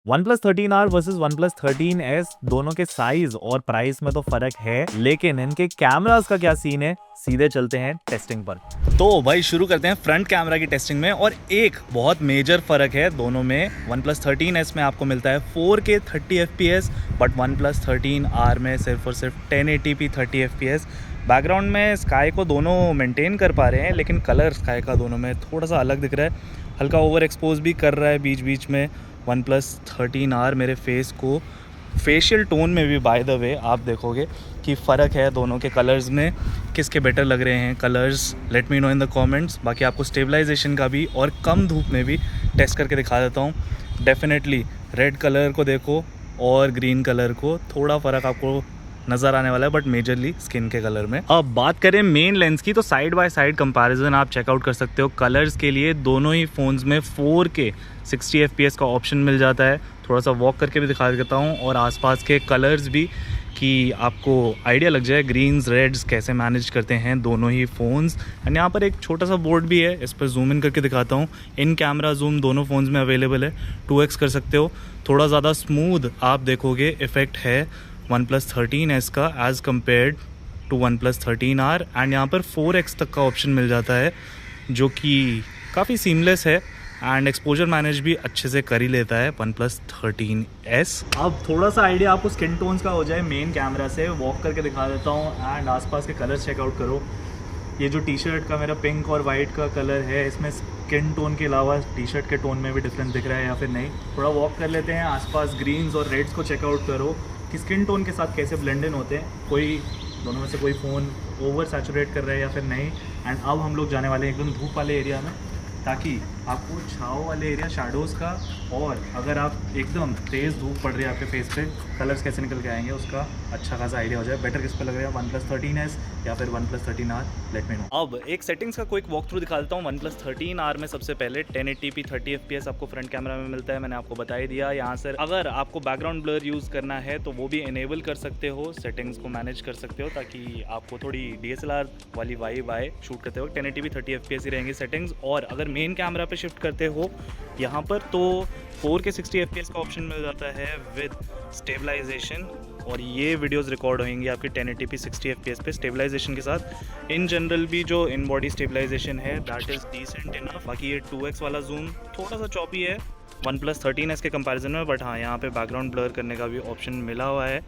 OnePlus 13R versus OnePlus 13S दोनों के size और प्राइस में तो फर्क है, लेकिन इनके कैमरास का क्या सीन है, सीधे चलते हैं टेस्टिंग पर। तो भाई शुरू करते हैं फ्रंट कैमरा की टेस्टिंग में। और एक बहुत मेजर फ़र्क है दोनों में। OnePlus 13S में आपको मिलता है 4K 30 FPS, but OnePlus 13R में सिर्फ और सिर्फ 1080p 30 FPS। बैकग्राउंड में स्काई को दोनों मेंटेन कर पा रहे हैं, लेकिन कलर स्काई का दोनों में थोड़ा सा अलग दिख रहा है, हल्का ओवर एक्सपोज भी कर रहा है बीच बीच में। OnePlus 13R मेरे फेस को फेशियल टोन में भी, बाय द वे, आप देखोगे कि फ़र्क है दोनों के कलर्स में। किसके बेटर लग रहे हैं colours, let me know in the comments. बाकी आपको स्टेबलाइजेशन का भी और कम धूप में भी टेस्ट करके दिखा देता हूँ। डेफिनेटली रेड कलर को देखो और ग्रीन कलर को, थोड़ा फ़र्क आपको नज़र आने वाला है, बट मेजरली स्किन के कलर में। अब बात करें मेन लेंस की, तो साइड बाय साइड कंपैरिजन आप चेकआउट कर सकते हो। कलर्स के लिए दोनों ही फ़ोन्स में 4K 60 FPS का ऑप्शन मिल जाता है। थोड़ा सा वॉक करके भी दिखा देता हूँ, और आसपास के कलर्स भी, कि आपको आइडिया लग जाए ग्रीन्स रेड्स कैसे मैनेज करते हैं दोनों ही फ़ोन्स। एंड यहाँ पर एक छोटा सा बोर्ड भी है, इस पर जूम इन करके दिखाता हूँ। इन कैमरा जूम दोनों फ़ोन्स में अवेलेबल है, 2x कर सकते हो। थोड़ा ज़्यादा स्मूथ आप देखोगे इफ़ेक्ट है OnePlus 13S का as compared to OnePlus 13R। And यहाँ पर 4x तक का ऑप्शन मिल जाता है, जो कि काफ़ी सीमलेस है, एंड एक्सपोजर मैनेज भी अच्छे से कर ही लेता है OnePlus 13S। अब थोड़ा सा आइडिया आपको स्किन टोन्स का हो जाए मेन कैमरा से, वॉक करके दिखा देता हूँ। एंड आसपास के कलर्स चेकआउट करो। ये जो टी शर्ट का मेरा पिंक और वाइट का कलर है, इसमें स्किन टोन के अलावा टी शर्ट के टोन में भी डिफरेंस दिख रहा है या फिर नहीं। थोड़ा वॉक कर लेते हैं, आसपास ग्रीन्स और रेड्स को चेकआउट करो कि स्किन टोन के साथ कैसे ब्लेंड इन होते हैं। कोई दोनों में से कोई फ़ोन ओवर सैचुरेट कर रहा है या फिर नहीं। एंड अब हम लोग जाने वाले हैं एकदम धूप वाले एरिया में, ताकि आपको छाँव वाले एरिया शैडोज़ का, और अगर आप एकदम तेज़ धूप पड़ रही है आपके फेस पे, कलर्स कैसे निकल के आएंगे उसका अच्छा खासा आइडिया हो जाए। बेटर किस पे लग रहा है, OnePlus 13S या फिर OnePlus 13R, let me know. अब एक सेटिंग्स का क्विक वॉक थ्रू दिखा देता हूँ। OnePlus 13R में सबसे पहले 1080p 30 FPS आपको फ्रंट कैमरा में मिलता है, मैंने आपको बता ही दिया। यहाँ से अगर आपको बैकग्राउंड ब्लर यूज़ करना है तो वो भी इनेबल कर सकते हो, सेटिंग्स को मैनेज कर सकते हो, ताकि आपको थोड़ी DSLR वाली वाइब आए शूट करते हो। 1080p 30 FPS ही रहेंगी सेटिंग्स। और अगर मेन कैमरा पे शिफ्ट करते हो यहाँ पर, तो 4K 60 FPS का ऑप्शन मिल जाता है विद स्टेबलाइजेशन, और ये वीडियोस रिकॉर्ड होंगी आपकी 1080p 60 FPS पे स्टेबलाइजेशन के साथ। इन जनरल भी जो इन बॉडी स्टेबलाइजेशन है दैट इज़ डिसेंट इनफ। बाकी ये 2x वाला जूम थोड़ा सा चॉपी है OnePlus 13S के कंपैरिजन में, बट हाँ, यहाँ पे बैकग्राउंड ब्लर करने का भी ऑप्शन मिला हुआ है।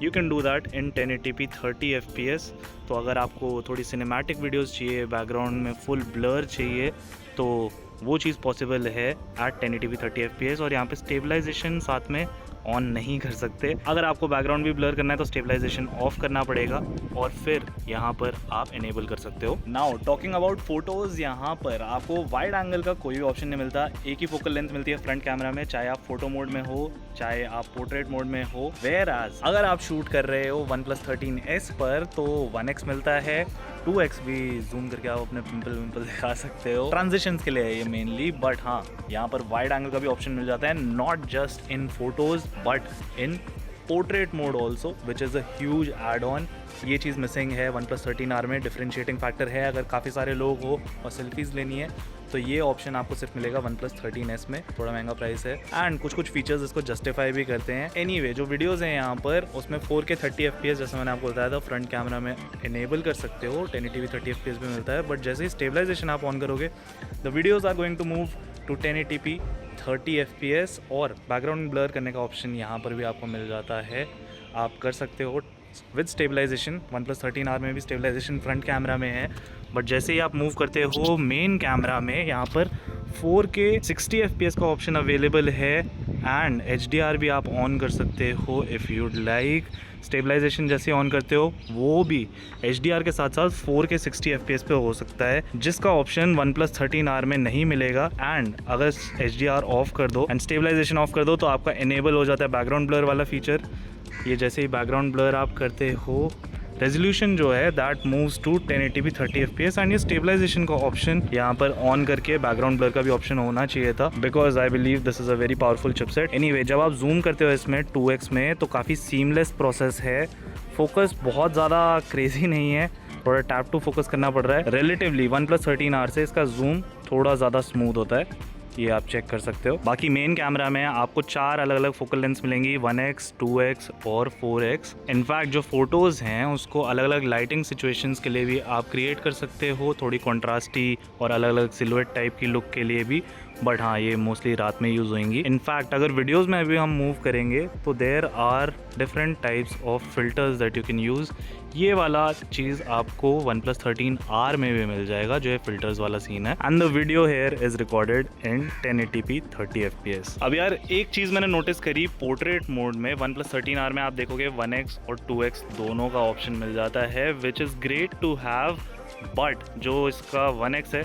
You can do that in 1080p 30 FPS। तो अगर आपको थोड़ी सिनेमैटिक वीडियोस चाहिए, बैकग्राउंड में फुल ब्लर चाहिए, तो वो चीज़ पॉसिबल है एट 1080p 30 FPS। और यहाँ पे स्टेबलाइजेशन साथ में ऑन नहीं कर सकते। अगर आपको बैकग्राउंड भी ब्लर करना है तो स्टेबलाइजेशन ऑफ करना पड़ेगा, और फिर यहाँ पर आप इनेबल कर सकते हो। नाउ टॉकिंग अबाउट फोटोज़, यहाँ पर आपको वाइड एंगल का कोई भी ऑप्शन नहीं मिलता। एक ही फोकल लेंथ मिलती है फ्रंट कैमरा में, चाहे आप फोटो मोड में हो, चाहे आप पोर्ट्रेट मोड में हो। वेयरएज़ अगर आप शूट कर रहे हो OnePlus 13S पर, तो 1x मिलता है, 2x भी जूम करके आप अपने पिंपल विंपल दिखा सकते हो। ट्रांजिशंस के लिए है ये मेनली, बट हाँ, यहाँ पर वाइड एंगल का भी ऑप्शन मिल जाता है, not just in photos but in portrait mode also, which is a huge add on. ये चीज़ मिसिंग है OnePlus 13R में, डिफरेंशिएटिंग फैक्टर है। अगर काफ़ी सारे लोग हो और सेल्फीज़ लेनी है तो ये ऑप्शन आपको सिर्फ मिलेगा OnePlus 13S में। थोड़ा महंगा प्राइस है, एंड कुछ फीचर्स इसको जस्टिफाई भी करते हैं। एनीवे जो वीडियोज़ हैं यहाँ पर, उसमें 4K 30 FPS जैसे मैंने आपको बताया था फ्रंट कैमरा में इनेबल कर सकते हो। 1080p 30 FPS भी मिलता है, बट जैसे ही स्टेबलाइजेशन आप ऑन करोगे, the videos are going to move to 1080p 30 FPS। और बैकग्राउंड ब्लर करने का ऑप्शन यहाँ पर भी आपको मिल जाता है, आप कर सकते हो विद स्टेबलाइजेशन। OnePlus 13R में भी स्टेबलाइजेशन फ्रंट कैमरा में है, बट जैसे ही आप मूव करते हो मेन कैमरा में, यहाँ पर 4K 60 FPS का ऑप्शन अवेलेबल है, एंड HDR भी आप ऑन कर सकते हो इफ़ यूड लाइक। स्टेबलाइजेशन जैसे ऑन करते हो वो भी HDR के साथ साथ 4K 60 FPS पे हो सकता है, जिसका ऑप्शन OnePlus 13R में नहीं मिलेगा। एंड अगर HDR ऑफ कर दो एंड स्टेबलाइजेशन ऑफ कर दो, तो आपका इनेबल हो जाता है बैकग्राउंड ब्लर वाला फीचर। ये जैसे ही बैकग्राउंड ब्लर आप करते हो, रेजोल्यूशन जो है that moves to 1080p 30 FPS। And ये स्टेबलाइजेशन का ऑप्शन यहाँ पर ऑन करके बैकग्राउंड ब्लर का भी ऑप्शन होना चाहिए था, because I believe this is a very powerful chipset. Anyway, जब आप जूम करते हो इसमें 2x में, तो काफ़ी सीमलेस प्रोसेस है। फोकस बहुत ज़्यादा क्रेजी नहीं है, थोड़ा टैप टू फोकस करना पड़ रहा है। रिलेटिवली OnePlus 13R से इसका जूम थोड़ा ज़्यादा स्मूथ होता है। ये आप चेक कर सकते हो। बाकी मेन कैमरा में आपको 4 अलग अलग फोकल लेंस मिलेंगी, 1x, 2x और 4x। इनफैक्ट जो फोटोज़ हैं उसको अलग अलग लाइटिंग सिचुएशंस के लिए भी आप क्रिएट कर सकते हो, थोड़ी कॉन्ट्रास्टी और अलग अलग सिलुएट टाइप की लुक के लिए भी। बट हाँ, ये मोस्टली रात में यूज़ होंगी। इनफैक्ट अगर वीडियोस में अभी हम मूव करेंगे तो there are different types of filters that you can use. ये वाला चीज़ आपको OnePlus 13R में भी मिल जाएगा, जो है फिल्टर्स वाला सीन है। And the video here is recorded in 1080p 30 fps। अब यार एक चीज़ मैंने नोटिस करी, पोर्ट्रेट मोड में OnePlus 13R में आप देखोगे 1x और 2x दोनों का ऑप्शन मिल जाता है, which is great to have. But जो इसका 1x है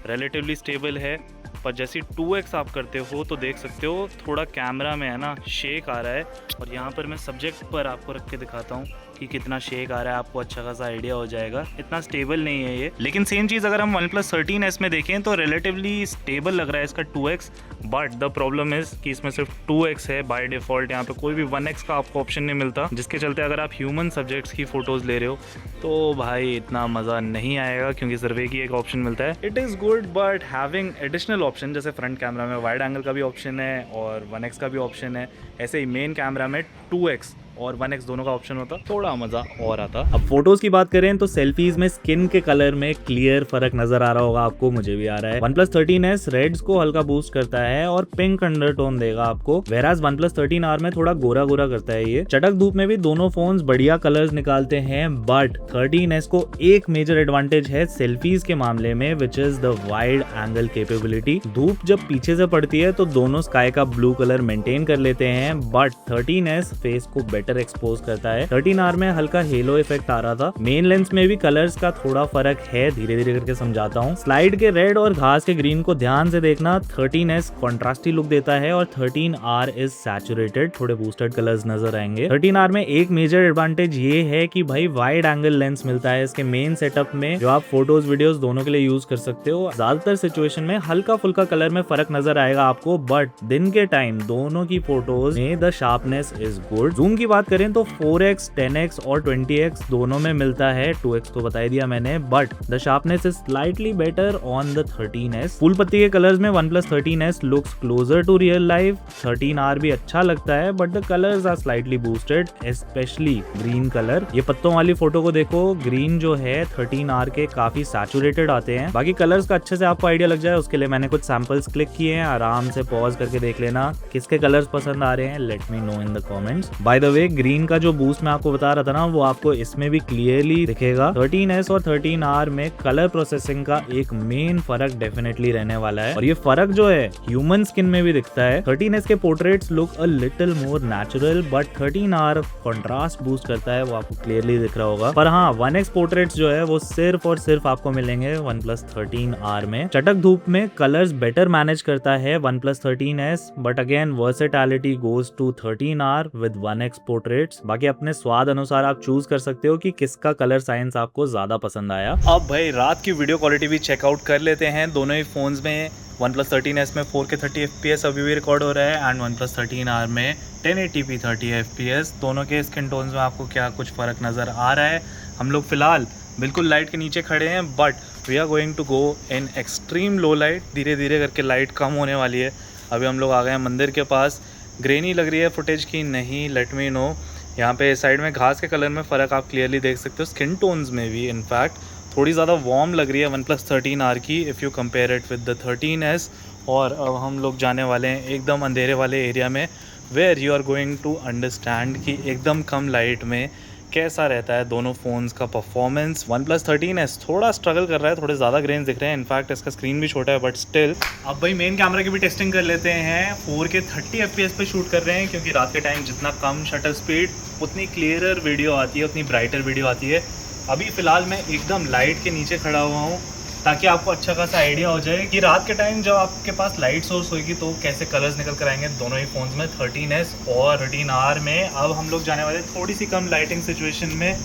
रिलेटिवली स्टेबल है, पर जैसे 2x आप करते हो तो देख सकते हो थोड़ा कैमरा में है ना शेक आ रहा है। और यहाँ पर मैं सब्जेक्ट पर आपको रख के दिखाता हूँ कि कितना शेक आ रहा है, आपको अच्छा खासा आइडिया हो जाएगा। इतना स्टेबल नहीं है ये। लेकिन सेम चीज़ अगर हम OnePlus 13s में देखें तो रिलेटिवली स्टेबल लग रहा है इसका 2x। But the problem is कि इसमें सिर्फ 2x है बाय डिफ़ॉल्ट, यहाँ पे कोई भी 1x का आपको ऑप्शन नहीं मिलता, जिसके चलते अगर आप ह्यूमन सब्जेक्ट्स की फ़ोटोज़ ले रहे हो तो भाई इतना मज़ा नहीं आएगा, क्योंकि सिर्फ एक ही एक ऑप्शन मिलता है। It is good, but having additional option, जैसे फ्रंट कैमरा में वाइड एंगल का भी ऑप्शन है और 1x का भी ऑप्शन है, ऐसे ही मेन कैमरा में 2x और 1x दोनों का ऑप्शन होता, थोड़ा मजा और आता। अब फोटोज की बात करें तो सेल्फीज में स्किन के कलर में क्लियर फर्क नजर आ रहा होगा आपको, मुझे भी आ रहा है। OnePlus 13s रेड्स को हल्का बूस्ट करता है और पिंक अंडरटोन देगा आपको, whereas OnePlus 13R में थोड़ा गोरा गोरा करता है ये। चटक धूप में भी दोनों फोन्स बढ़िया कलर्स निकालते हैं, बट 13s को एक मेजर एडवांटेज है सेल्फीज के मामले में, which is the wide angle capability. धूप जब पीछे से पड़ती है तो दोनों स्काई का ब्लू कलर मेंटेन कर लेते हैं, बट 13s फेस को एक्सपोज करता है। 13R में हल्का हेलो इफेक्ट आ रहा था। मेन लेंस में भी कलर्स का थोड़ा फर्क है, धीरे धीरे करके समझाता हूँ। स्लाइड के रेड और घास के ग्रीन को ध्यान से देखना, 13s कॉन्ट्रास्टी लुक देता है और 13R इज सैचुरेटेड, थोड़े बूस्टेड कलर्स नजर आएंगे। 13R में एक मेजर एडवांटेज ये है कि भाई वाइड एंगल लेंस मिलता है इसके मेन सेटअप में, जो आप फोटोज वीडियोस दोनों के लिए यूज कर सकते हो। ज्यादातर सिचुएशन में हल्का फुल्का कलर में फर्क नजर आएगा आपको, बट दिन के टाइम दोनों की फोटोज में the sharpness is good. Zoom की बात करें तो 4x, 10x और 20x दोनों में मिलता है, 2x तो बता दिया मैंने, but the sharpness is slightly better on the 13s। फूल पत्ती के कलर्स में OnePlus 13s looks closer to real life. 13R भी अच्छा लगता है, but the colours are slightly boosted, specially green colour. ये पत्तों वाली फोटो को देखो, ग्रीन जो है 13R के काफी सैचुरेटेड आते हैं। बाकी कलर्स का अच्छे से आपको आइडिया लग जाए उसके लिए मैंने कुछ सैंपल्स क्लिक किए हैं, आराम से पॉज करके देख लेना किसके कलर्स पसंद आ रहे हैं। Let me know in the comments. By the way, green का जो बूस्ट मैं आपको बता रहा था ना, वो आपको इसमें भी क्लियरली दिखेगा। 13s और 13R में कलर प्रोसेसिंग का एक मेन फर्क डेफिनेटली रहने वाला है, और ये फर्क जो है ह्यूमन स्किन में भी दिखता है। 13s के portraits look a little more natural, but 13R contrast boost करता है, वो आपको क्लियरली दिख रहा होगा। पर हाँ, 1x पोर्ट्रेट्स जो है वो सिर्फ और सिर्फ आपको मिलेंगे OnePlus 13R में। चटक धूप में कलर्स बेटर मैनेज करता है OnePlus 13s, but again versatility goes to 13R with 1x portraits. बाकी अपने स्वाद अनुसार आप चूज कर सकते हो कि किसका कलर साइंस आपको ज्यादा पसंद आया। अब भाई रात की वीडियो क्वालिटी भी चेकआउट कर लेते हैं दोनों ही फोन्स में। OnePlus 13s में 4K 30 fps अभी भी रिकॉर्ड हो रहा है, एंड OnePlus 13R में 1080p 30 fps। दोनों के स्किन टोन्स में आपको क्या कुछ फर्क नज़र आ रहा है। हम लोग फिलहाल बिल्कुल लाइट के नीचे खड़े हैं, but we are going to go in extreme low light. धीरे धीरे करके लाइट कम होने वाली है। अभी हम लोग आ गए हैं मंदिर के पास। ग्रेनी लग रही है फुटेज की नहीं, लेट मी नो। यहाँ पे साइड में घास के कलर में फ़र्क आप क्लियरली देख सकते हो, स्किन टोन्स में भी इनफैक्ट थोड़ी ज़्यादा वार्म लग रही है OnePlus 13R की if you compare it with the 13s। और अब हम लोग जाने वाले हैं एकदम अंधेरे वाले एरिया में, where you are going to understand कि एकदम कम लाइट में कैसा रहता है दोनों फ़ोन्स का परफॉर्मेंस। OnePlus 13s थोड़ा स्ट्रगल कर रहा है, थोड़े ज़्यादा ग्रेन्स दिख रहे हैं, इनफैक्ट इसका स्क्रीन भी छोटा है, बट स्टिल। अब भाई मेन कैमरा की भी टेस्टिंग कर लेते हैं। 4K 30 fps पे शूट कर रहे हैं, क्योंकि रात के टाइम जितना कम शटर स्पीड उतनी क्लियरर वीडियो आती है, उतनी ब्राइटर वीडियो आती है। अभी फ़िलहाल मैं एकदम लाइट के नीचे खड़ा हुआ हूँ, ताकि आपको अच्छा खासा आइडिया हो जाए कि रात के टाइम जब आपके पास लाइट सोर्स होगी तो कैसे कलर्स निकल कर आएंगे दोनों ही फ़ोन्स में, 13s और 13R में। अब हम लोग जाने वाले थोड़ी सी कम लाइटिंग सिचुएशन में,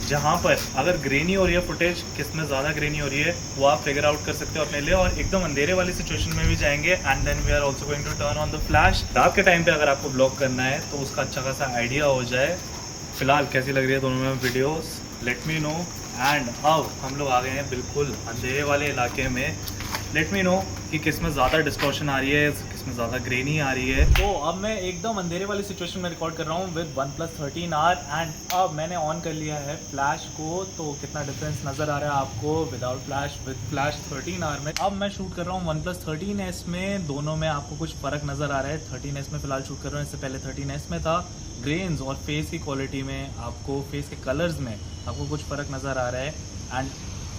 जहाँ पर अगर ग्रेनी हो रही है फुटेज, किस में ज़्यादा ग्रेनी हो रही है वो आप फिगर आउट कर सकते हो अपने लिए। और एकदम अंधेरे वाली सिचुएशन में भी जाएंगे, and then we are also going to turn on the flash. रात के टाइम पे अगर आपको ब्लॉग करना है तो उसका अच्छा खासा आइडिया हो जाए। फिलहाल कैसी लग रही है दोनों में videos, let me know. And अब हम लोग आ गए हैं बिल्कुल अंधेरे वाले इलाके में, लेट मी नो कि किस में ज़्यादा डिस्टॉर्शन आ रही है, किस में ज़्यादा ग्रेनी आ रही है। तो अब मैं एकदम अंधेरे वाली सिचुएशन में रिकॉर्ड कर रहा हूँ विद OnePlus 13R एंड अब मैंने ऑन कर लिया है फ्लैश को। तो कितना डिफरेंस नज़र आ रहा है आपको without flash with flash 13R में। अब मैं शूट कर रहा हूँ OnePlus 13S में, दोनों में आपको कुछ फ़र्क नज़र आ रहा है। 13S में फ़िलहाल शूट कर रहा हूँ, इससे पहले 13S में था। ग्रेन्स और फेस की क्वालिटी में आपको, फेस के कलर्स में आपको कुछ फ़र्क नज़र आ रहा है। एंड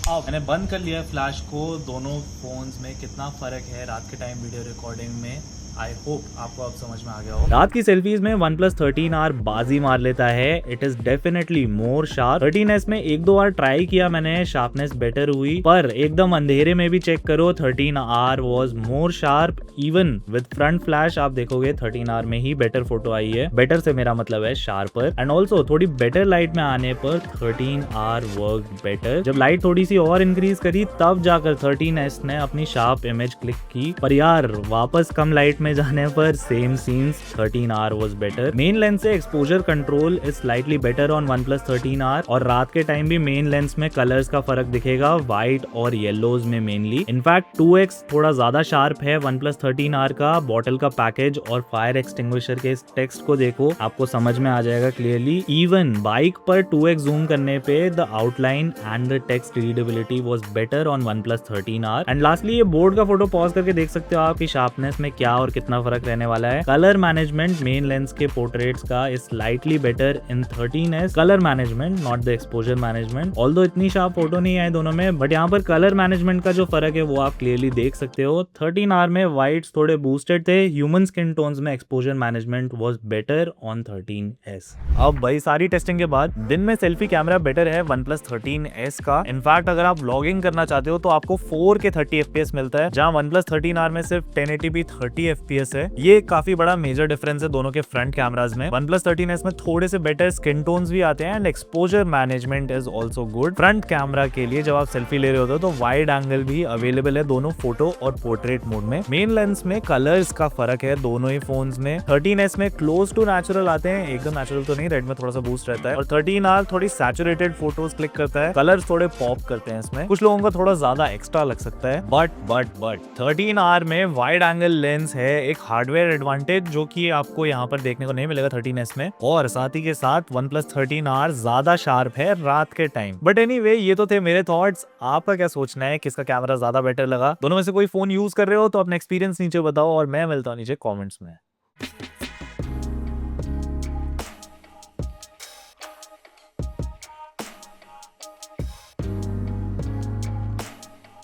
अब मैंने बंद कर लिया है फ्लैश को। दोनों फ़ोन्स में कितना फ़र्क है रात के टाइम वीडियो रिकॉर्डिंग में, आई होप आपको अब समझ में आ गया हो। रात की सेल्फीज में OnePlus 13R बाजी मार लेता है। It is definitely more sharp. 13S में एक दो बार ट्राई किया मैंने, शार्पनेस बेटर हुई, पर एकदम अंधेरे में भी चेक करो 13R was more sharp. Even with front flash आप देखोगे 13R में ही बेटर फोटो आई है। बेटर से मेरा मतलब है शार्पर। एंड ऑल्सो थोड़ी बेटर लाइट में आने पर 13R वर्क बेटर। जब लाइट थोड़ी सी और इंक्रीज करी तब जाकर 13S ने अपनी शार्प इमेज क्लिक की। पर यार वापस कम लाइट में जाने पर same scenes, 13R was better. Main lens से exposure control is slightly better on OnePlus 13R और रात के टाइम भी मेन लेंस में कलर्स का फर्क दिखेगा, व्हाइट और येलोज में मेनली। इनफैक्ट 2x थोड़ा ज्यादा शार्प है OnePlus 13R का। बॉटल का पैकेज और फायर एक्सटिंग्विशर के इस टेक्स्ट को देखो, आपको समझ में आ जाएगा क्लियरली। इवन बाइक पर 2x जूम करने पे the outline and the text readability was better on OnePlus 13R। And lastly ये बोर्ड का फोटो पॉज करके देख सकते हो आप कि शार्पनेस में क्या और कितना फर्क रहने वाला है। कलर मैनेजमेंट मेन लेंस के पोर्ट्रेट्स का is slightly better in 13S। Colour management, not the exposure management. Although इतनी शार्प फोटो नहीं आई दोनों में, बट यहाँ पर कलर मैनेजमेंट का जो फर्क है वो आप क्लियरली देख सकते हो। 13R में व्हाइट्स थोड़े बूस्टेड थे, ह्यूमन स्किन टोन्स में exposure management was better on 13S। अब भाई सारी टेस्टिंग के बाद दिन में सेल्फी कैमरा बेटर है OnePlus 13S का। इनफैक्ट अगर आप व्लॉगिंग करना चाहते हो तो आपको 4K 30 FPS मिलता है, जहाँ OnePlus 13R में सिर्फ 1080p 30 FPS है। ये काफी बड़ा मेजर डिफरेंस है दोनों के फ्रंट कैमरास में। OnePlus 13S में थोड़े से बेटर स्किन टोन्स भी आते हैं and exposure management is also good. Front camera के लिए जब आप सेल्फी ले रहे होते हो तो वाइड एंगल भी अवेलेबल है दोनों फोटो और पोर्ट्रेट मोड में। मेन लेंस में कलर्स का फर्क है दोनों ही फोन्स में। 13S में क्लोज टू नेचुरल आते हैं, एकदम नेचुरल तो नहीं, रेड में थोड़ा सा बूस्ट रहता है, और 13R थोड़ी सैचुरेटेड फोटोज क्लिक करता है। कलर्स थोड़े पॉप करते हैं इसमें, कुछ लोगों का थोड़ा ज्यादा एक्स्ट्रा लग सकता है। बट 13R में वाइड एंगल लेंस है, एक हार्डवेयर एडवांटेज जो कि आपको यहाँ पर देखने को नहीं मिलेगा 13S में। और साथ ही के साथ OnePlus 13R ज्यादा शार्प है रात के टाइम। बट एनीवे ये तो थे मेरे थॉट्स। आपका क्या सोचना है, किसका कैमरा ज्यादा बेटर लगा? दोनों में से कोई फोन यूज कर रहे हो तो अपना एक्सपीरियंस नीचे बताओ और मैं मिलता हूँ नीचे कॉमेंट्स में।